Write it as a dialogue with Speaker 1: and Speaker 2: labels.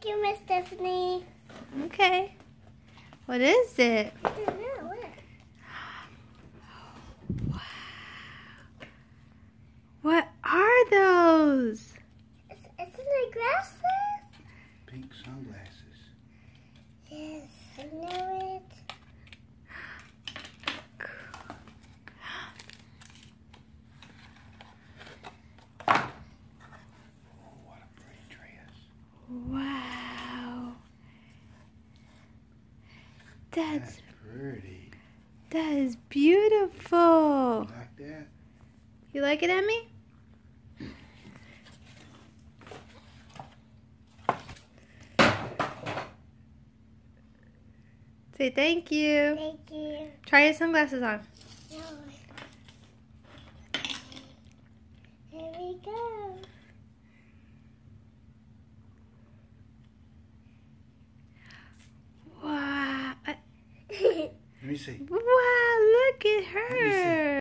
Speaker 1: Thank you, Miss Stephanie.
Speaker 2: Okay. What is it?
Speaker 1: I don't know. What?
Speaker 2: Wow. What are those?
Speaker 1: It's my glasses?
Speaker 3: Pink sunglasses.
Speaker 1: Yes, I know it.
Speaker 3: Oh, what a pretty dress.
Speaker 2: Wow.
Speaker 3: That's pretty.
Speaker 2: That is beautiful.
Speaker 3: You like that?
Speaker 2: You like it, Emmy? Say thank you.
Speaker 1: Thank you.
Speaker 2: Try your sunglasses on.
Speaker 1: No. Here we go.
Speaker 2: Wow.
Speaker 3: Let me see.
Speaker 2: Wow, look at
Speaker 3: me see.
Speaker 2: her.